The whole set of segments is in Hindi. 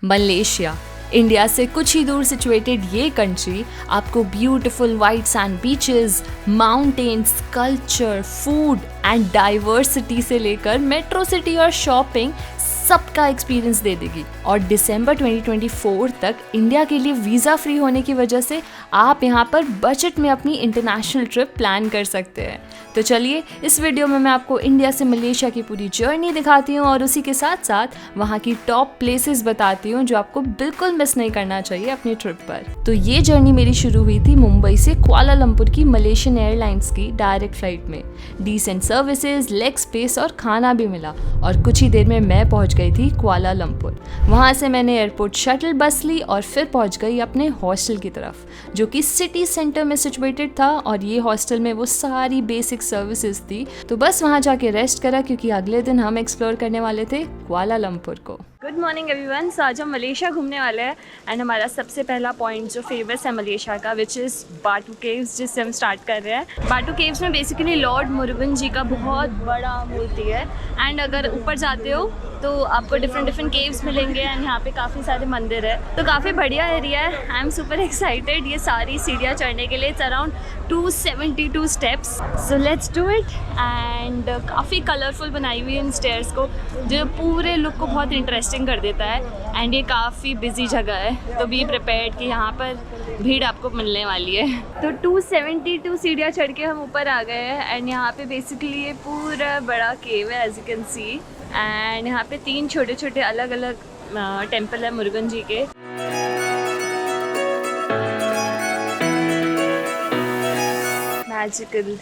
मलेशिया, इंडिया से कुछ ही दूर सिचुएटेड ये कंट्री आपको beautiful white sand beaches, mountains, culture, food and diversity से लेकर मेट्रो सिटी और शॉपिंग सबका एक्सपीरियंस दे देगी। और दिसंबर 2024 तक इंडिया के लिए वीज़ा फ्री होने की वजह से आप यहाँ पर बजट में अपनी इंटरनेशनल ट्रिप प्लान कर सकते हैं। तो चलिए इस वीडियो में मैं आपको इंडिया से मलेशिया की पूरी जर्नी दिखाती हूँ और उसी के साथ साथ वहाँ की टॉप प्लेसेस बताती हूँ जो आपको बिल्कुल मिस नहीं करना चाहिए अपनी ट्रिप पर। तो ये जर्नी मेरी शुरू हुई थी मुंबई से कुआलालंपुर की मलेशियन एयरलाइंस की डायरेक्ट फ्लाइट में। डिसेंट सर्विसेज, लेग स्पेस और खाना भी मिला और कुछ ही देर में मैं पहुँच गई थी कुआलालंपुर। वहाँ से मैंने एयरपोर्ट शटल बस ली और फिर पहुँच गई अपने हॉस्टल की तरफ जो कि सिटी सेंटर में सिचुएटेड था और ये हॉस्टल में वो सारी बेसिक सर्विसेज थी। तो बस वहाँ जाके रेस्ट करा क्योंकि अगले दिन हम एक्सप्लोर करने वाले थे कुआलालंपुर को। Good morning everyone. सो आज हम मलेशिया घूमने वाले हैं एंड हमारा सबसे पहला पॉइंट जो फेमस है मलेशिया का विच इज़ बाटू केव्स, जिससे हम स्टार्ट कर रहे हैं। बाटू केव्स में बेसिकली लॉर्ड मुरुगन जी का बहुत बड़ा मूर्ति है एंड अगर ऊपर जाते हो तो आपको डिफरेंट केव्स मिलेंगे एंड यहाँ पे काफ़ी सारे मंदिर है। तो काफ़ी बढ़िया एरिया है। आई एम सुपर एक्साइटेड ये सारी सीढ़ियाँ चढ़ने के लिए। It's around 272 steps. So let's do it. And काफ़ी कलरफुल बनाई हुई है इन स्टेयर्स को जो पूरे लुक को बहुत इंटरेस्टिंग कर देता है एंड ये काफ़ी बिजी जगह है तो बी प्रिपेयर्ड कि यहाँ पर भीड़ आपको मिलने वाली है। तो 272 सीढ़ियाँ चढ़ के हम ऊपर आ गए हैं एंड यहाँ पे बेसिकली ये पूरा बड़ा केव है as you can see and यहाँ पे 3 छोटे छोटे अलग अलग टेम्पल है मुरुगन जी के। मैजिकल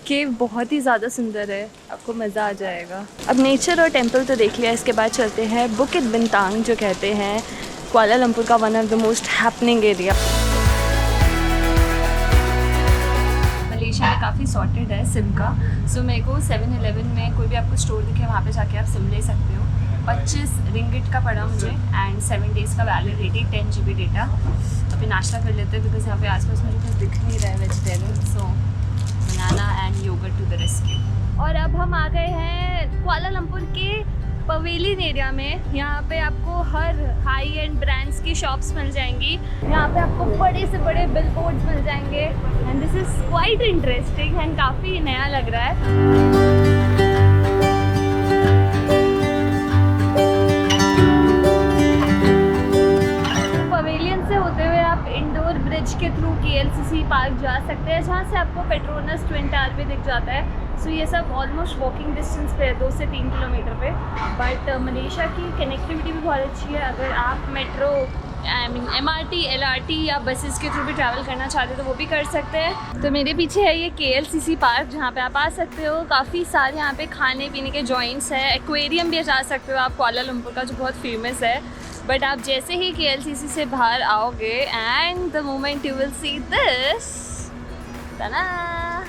केव बहुत ही ज़्यादा सुंदर है, आपको मज़ा आ जाएगा। अब नेचर और टेंपल तो देख लिया, इसके बाद चलते हैं बुकित बिंतांग जो कहते हैं कुआलालंपुर का one of the most happening area. Malaysia में काफ़ी सॉर्टेड है सिम का। सो मेरे को 7-Eleven में कोई भी आपको स्टोर दिखे वहाँ पे जाके आप सिम ले सकते हो। 25 रिंगिट का पड़ा मुझे एंड 7 डेज़ का वैलिडिटी, 10 GB डेटा। अभी नाश्ता कर लेते हैं बिकॉज यहाँ पे आसपास मुझे कुछ दिख नहीं रहा है vegetarian. So banana and yogurt to the rescue. और अब हम आ गए हैं कुआलालंपुर के पवेलियन एरिया में। यहाँ पे आपको हर हाई एंड ब्रांड्स की शॉप्स मिल जाएंगी। यहाँ पे आपको बड़े से बड़े बिलबोर्ड्स मिल जाएंगे and this is quite interesting and काफ़ी नया लग रहा है। ब्रिज के थ्रू KLCC पार्क जा सकते हैं जहाँ से आपको पेट्रोनस ट्विन टावर भी दिख जाता है। सो ये सब ऑलमोस्ट वॉकिंग डिस्टेंस पे है, 2 से 3 किलोमीटर पे। बट मलेशिया की कनेक्टिविटी भी बहुत अच्छी है। अगर आप मेट्रो MRT, LRT या बसेस के थ्रू भी ट्रैवल करना चाहते हो तो वो भी कर सकते हैं। तो मेरे पीछे है ये KLCC पार्क जहाँ पे आप आ सकते हो। काफ़ी सारे यहाँ पे खाने पीने के जॉइंट्स हैं। एक्वेरियम भी जा सकते हो आप कुआलालंपुर का जो बहुत फेमस है। बट आप जैसे ही KLCC से बाहर आओगे and the moment you will see this,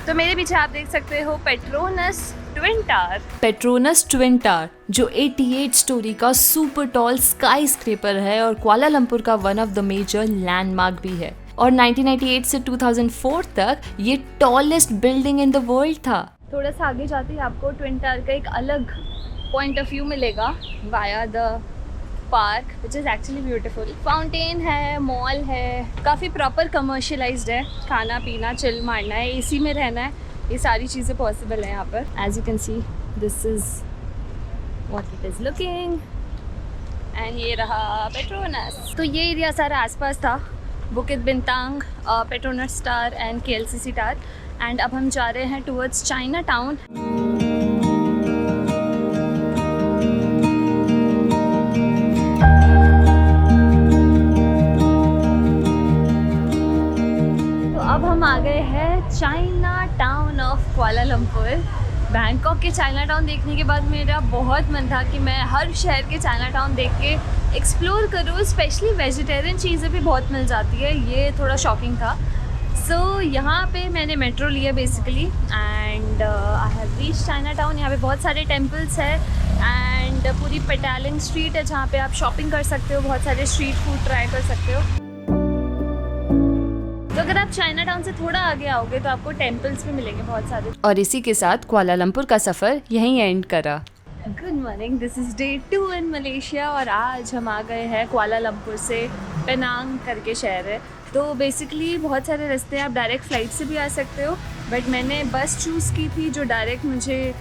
तो मेरे पीछे आप देख सकते हो Petronas twin tower. Petronas twin tower जो 88 स्टोरी का सुपर टॉल स्काई स्क्रेपर है और कुआलालंपुर का one of the major landmark भी है। और 1998 से 2004 तक ये tallest building in the world था। थोड़ा सा आगे जाते ही आपको ट्विन टावर का एक अलग पॉइंट ऑफ व्यू मिलेगा via the park which is actually beautiful. Fountain है, मॉल है, काफ़ी प्रॉपर कमर्शियलाइज्ड है। खाना पीना, चिल मारना है, AC में रहना है, ये सारी चीज़ें पॉसिबल है यहाँ पर। As you can see this is what it is looking and ये रहा पेट्रोनस। तो ये एरिया सारा आसपास था, Bukit Bintang, Petronas tower and KLCC tower. And अब हम जा रहे हैं टूवर्ड्स चाइना टाउन। अब हम आ गए हैं China town of Kuala Lumpur. Bangkok के चाइना टाउन देखने के बाद मेरा बहुत मन था कि मैं हर शहर के चाइना टाउन देख के एक्सप्लोर करूँ। स्पेशली वेजिटेरियन चीज़ें भी बहुत मिल जाती है, ये थोड़ा शॉकिंग था। सो यहाँ पे मैंने मेट्रो लिया basically and I have reach China town. यहाँ पे बहुत सारे टेम्पल्स है एंड पूरी पेटालिंग स्ट्रीट है जहाँ पे आप शॉपिंग कर सकते हो, बहुत सारे स्ट्रीट फूड ट्राई कर सकते हो। तो अगर आप चाइना टाउन से थोड़ा आगे आओगे तो आपको टेम्पल्स भी मिलेंगे बहुत सारे। और इसी के साथ कुआलालंपुर का सफ़र यहीं एंड करा। Good morning, this is day 2 in Malaysia और आज हम आ गए हैं कुआलालंपुर से पेनांग करके शहर है। तो बेसिकली बहुत सारे रास्ते हैं, आप डायरेक्ट फ़्लाइट से भी आ सकते हो, बट मैंने बस चूज़ की थी जो डायरेक्ट मुझे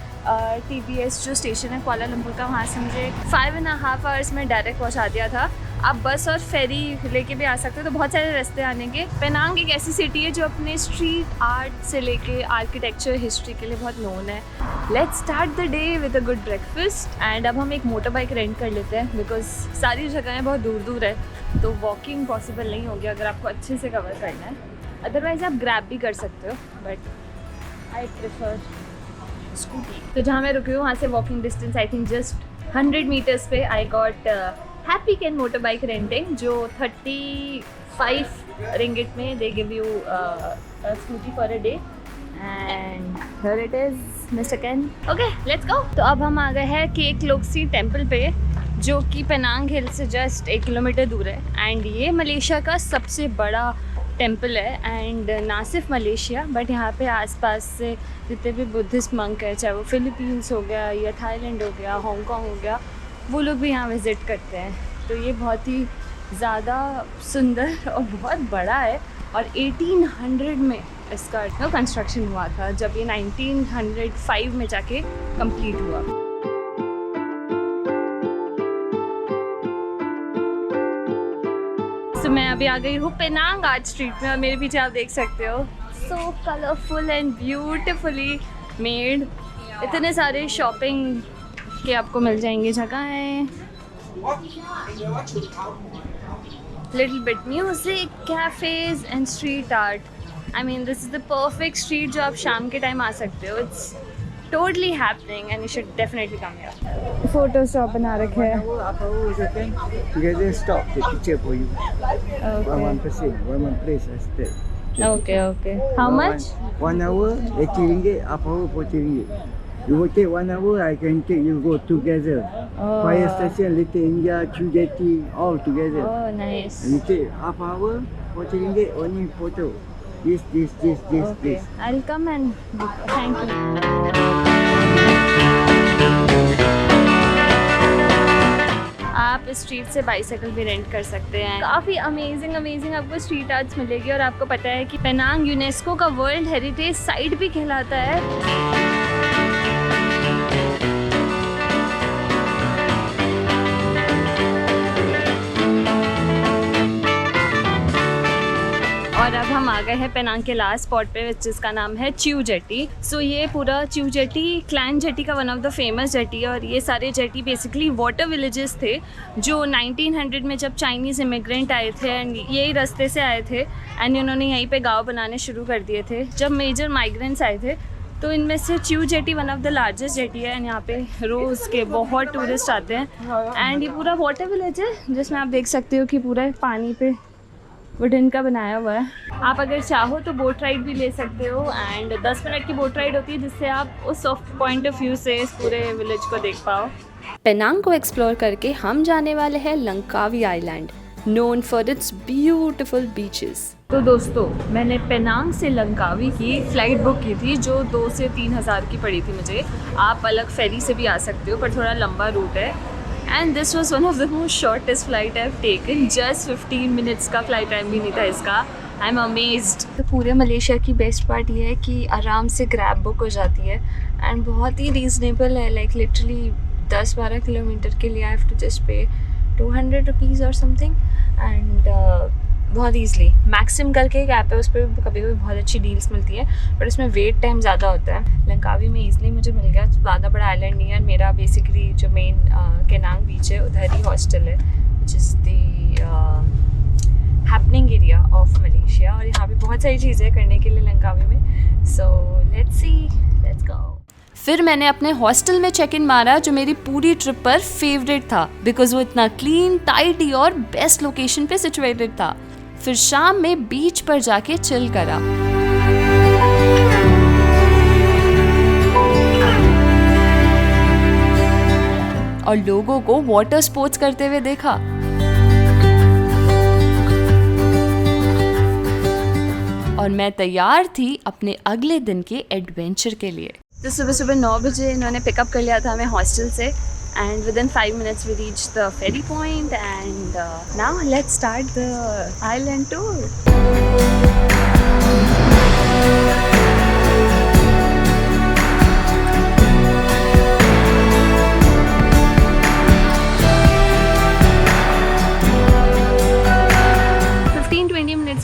TBS जो स्टेशन है कुआलालंपुर का, वहाँ से मुझे 5.5 आवर्स में डायरेक्ट पहुँचा दिया था। आप बस और फेरी लेके भी आ सकते हो, तो बहुत सारे रास्ते आने के। पेनांग एक ऐसी सिटी है जो अपने स्ट्रीट आर्ट से लेके आर्किटेक्चर हिस्ट्री के लिए बहुत नोन है। Let's start the day with a good breakfast and अब हम एक मोटर बाइक रेंट कर लेते हैं बिकॉज सारी जगहें बहुत दूर दूर है, तो वॉकिंग पॉसिबल नहीं होगी अगर आपको अच्छे से कवर करना है। अदरवाइज़ आप ग्रैब भी कर सकते हो, बट आई प्रेफर स्कूटी। तो जहाँ मैं रुकी हूँ वहाँ से walking distance I think just 100 metres पे I got happy can motor bike renting, जो 35 रिंगिट में they give you scooty for a day and here it is mister can. Okay let's go. तो अब हम आ गए हैं केक लोक्सी टेम्पल पे, जो कि पेनांग हिल से जस्ट 1 किलोमीटर दूर है एंड ये मलेशिया का सबसे बड़ा टेम्पल है। एंड ना सिर्फ मलेशिया बट यहाँ पे आसपास से जितने भी बुद्धिस्ट मंक है, चाहे वो फिलीपींस हो गया या थाईलैंड हो गया, हांगकांग हो गया, वो लोग भी यहाँ विज़िट करते हैं। तो ये बहुत ही ज़्यादा सुंदर और बहुत बड़ा है और 1800 में इसका कंस्ट्रक्शन हुआ था, जब ये 1905 में जाके कंप्लीट हुआ। तो मैं अभी आ गई हूँ पेनांग आर्ट स्ट्रीट में और मेरे पीछे आप देख सकते हो सो कलरफुल एंड ब्यूटिफुली मेड। इतने सारे शॉपिंग के आपको मिल जाएंगे जगहें, little bit music, cafes and street art. I mean this is the perfect street जो आप शाम के टाइम आ सकते हो। It's totally happening and you should definitely come here. Photo stop बना रखे हैं। Together stop the picture for you. Okay. One person, one place I stay. Okay, okay. How much? 1 hour, 80 ringgit, half hour, 40 ringgit. You will take 1 hour, I can take you go together. Oh. Fire station, Little India, Chu Jetty, all together. Oh, nice. And you take half hour, 40 ringgit, only photo. This, Okay. this. I'll come and book. Thank you. आप इस स्ट्रीट से बाइसाइकिल भी रेंट कर सकते हैं। काफ़ी अमेजिंग आपको स्ट्रीट आर्ट्स मिलेगी। और आपको पता है कि पेनांग यूनेस्को का वर्ल्ड हेरिटेज साइट भी कहलाता है। और अब हम आ गए हैं पेनांग के लास्ट स्पॉट पे जिसका नाम है च्यू जेटी। सो ये पूरा च्यू जेटी क्लैन जेटी का one of the famous jetty है और ये सारे जेटी बेसिकली वाटर विलेजेस थे जो 1900 में जब चाइनीज़ इमिग्रेंट आए थे एंड यही रास्ते से आए थे एंड उन्होंने यहीं पे गांव बनाने शुरू कर दिए थे जब मेजर माइग्रेंट्स आए थे। तो इनमें से chew jetty one of the largest jetty है एंड यहाँ पे रोज़ के बहुत टूरिस्ट आते हैं एंड ये पूरा वाटर विलेज है जिसमें आप देख सकते हो कि पूरा पानी पे वुडन का बनाया हुआ है। आप अगर चाहो तो बोट राइड भी ले सकते हो एंड 10 मिनट की बोट राइड होती है जिससे आप उस पॉइंट ऑफ व्यू से इस पूरे विलेज को देख पाओ। पेनांग को एक्सप्लोर करके हम जाने वाले हैं Langkawi island, known for its beautiful beaches. तो दोस्तों मैंने पेनांग से लंकावी की फ़्लाइट बुक की थी जो 2 से 3 हज़ार की पड़ी थी मुझे। आप अलग फेरी से भी आ सकते हो पर थोड़ा लंबा रूट है and this was one of the most shortest flight I have taken. Just 15 minutes का फ्लाइट टाइम भी नहीं था इसका। I am amazed. तो पूरे मलेशिया की बेस्ट पार्ट ये है कि आराम से ग्रैब बुक हो जाती है एंड बहुत ही रीज़नेबल है। लाइक लिटरली 10-12 किलोमीटर के लिए आई हैव टू जस्ट पे 200 रुपीज़ और समथिंग एंड बहुत ईज़िली। मैक्सिम करके एक ऐप है, उस पर कभी कभी बहुत अच्छी डील्स मिलती है बट उसमें वेट टाइम ज़्यादा होता है। लंकावी में ईज़िली मुझे मिल गया, ज़्यादा बड़ा आइलैंड नहीं है। मेरा बेसिकली जो मेन केनांग बीच है उधर ही हॉस्टल है which is the happening area of Malaysia और यहाँ पे बहुत सारी चीज़ें करने के लिए लंकावी में। So let's go. फिर मैंने अपने हॉस्टल में चेक इन मारा जो मेरी पूरी ट्रिप पर फेवरेट था बिकॉज वो इतना क्लीन, टाइडी और बेस्ट लोकेशन पे सिचुएटेड था। फिर शाम में बीच पर जाके चिल करा। और लोगों को वाटर स्पोर्ट्स करते हुए देखा। और मैं तैयार थी अपने अगले दिन के एडवेंचर के लिए। तो सुबह सुबह 9 बजे इन्होंने पिकअप कर लिया था हमें हॉस्टल से and with in 5 minutes we reached the ferry point and now let's start the island tour.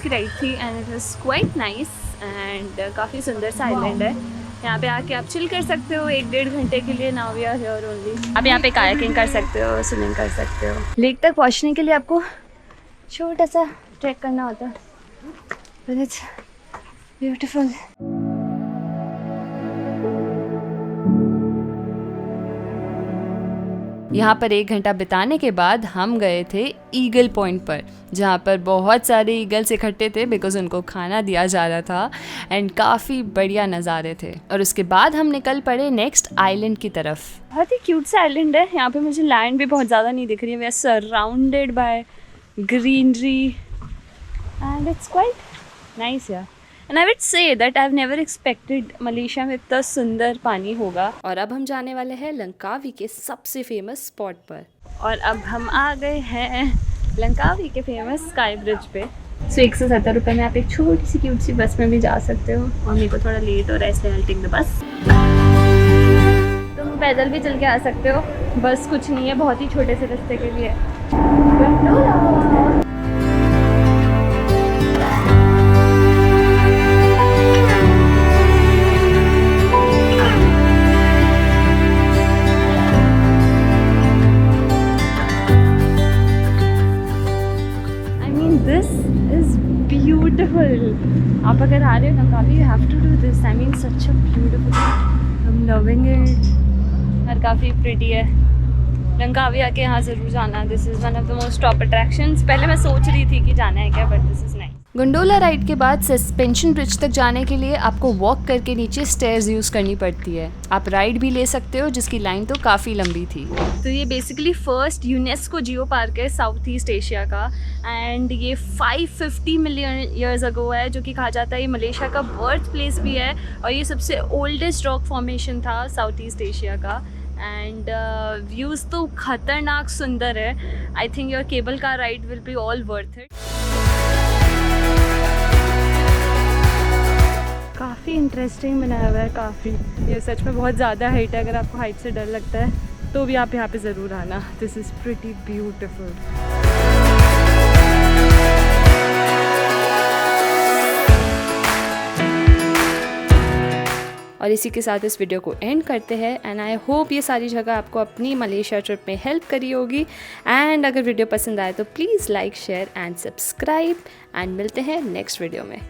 की राइड थी and it was quite nice and काफ़ी सुंदर सा आइलैंड है। यहाँ पे आके आप चिल कर सकते हो 1-1.5 घंटे के लिए। Now we are here only. आप यहाँ पे कायाकिंग कर सकते हो, स्विमिंग कर सकते हो। लेक तक पहुँचने के लिए आपको छोटा सा ट्रैक करना होता है, बट इट्स ब्यूटीफुल। यहाँ पर 1 घंटा बिताने के बाद हम गए थे ईगल पॉइंट पर, जहाँ पर बहुत सारे ईगल्स इकट्ठे थे बिकॉज उनको खाना दिया जा रहा था एंड काफ़ी बढ़िया नज़ारे थे। और उसके बाद हम निकल पड़े नेक्स्ट आइलैंड की तरफ। बहुत ही क्यूट सा आइलैंड है। यहाँ पे मुझे लैंड भी बहुत ज़्यादा नहीं दिख रही है। We are surrounded by greenery and it's quite nice यार। And I would say that I have never expected Malaysia में इतना सुंदर पानी होगा। और अब हम जाने वाले हैं लंकावी के सबसे फेमस स्पॉट पर। और अब हम आ गए हैं लंकावी के फेमस स्काई ब्रिज पे। सो 170 रुपये में आप एक छोटी सी क्यूट सी बस में भी जा सकते हो। और मेरे को थोड़ा लेट हो रहा है इसलिए आई टेक द बस। तुम पैदल भी चल के आ सकते हो, बस कुछ नहीं है, बहुत ही छोटे से रास्ते के लिए। This is beautiful. आप अगर आ रहे हो Langkawi, you have to do this. I mean, such a beautiful. I'm loving it. और काफ़ी pretty है। लंकावी आके यहाँ ज़रूर जाना। This is one of the most top attractions. पहले मैं सोच रही थी कि जाना है क्या, but this is nice. Gondola ride के बाद सस्पेंशन ब्रिज तक जाने के लिए आपको वॉक करके नीचे स्टेयर्स यूज़ करनी पड़ती है। आप राइड भी ले सकते हो जिसकी लाइन तो काफ़ी लंबी थी। तो ये basically first UNESCO geo park है साउथ ईस्ट एशिया का एंड ये 550 मिलियन ईयर्स अगो है, जो कि कहा जाता है ये मलेशिया का बर्थ प्लेस भी है और ये सबसे ओल्डेस्ट रॉक फॉर्मेशन था साउथ ईस्ट एशिया का। एंड व्यूज़ तो खतरनाक सुंदर है। I think your cable car ride will be all worth it. काफ़ी इंटरेस्टिंग बनाया हुआ है काफ़ी। ये सच में बहुत ज़्यादा हाइट है। अगर आपको हाइट से डर लगता है तो भी आप यहाँ पे ज़रूर आना। This is pretty beautiful. और इसी के साथ इस वीडियो को एंड करते हैं एंड आई होप ये सारी जगह आपको अपनी मलेशिया ट्रिप में हेल्प करी होगी। एंड अगर वीडियो पसंद आए तो please like, share and subscribe and मिलते हैं नेक्स्ट वीडियो में।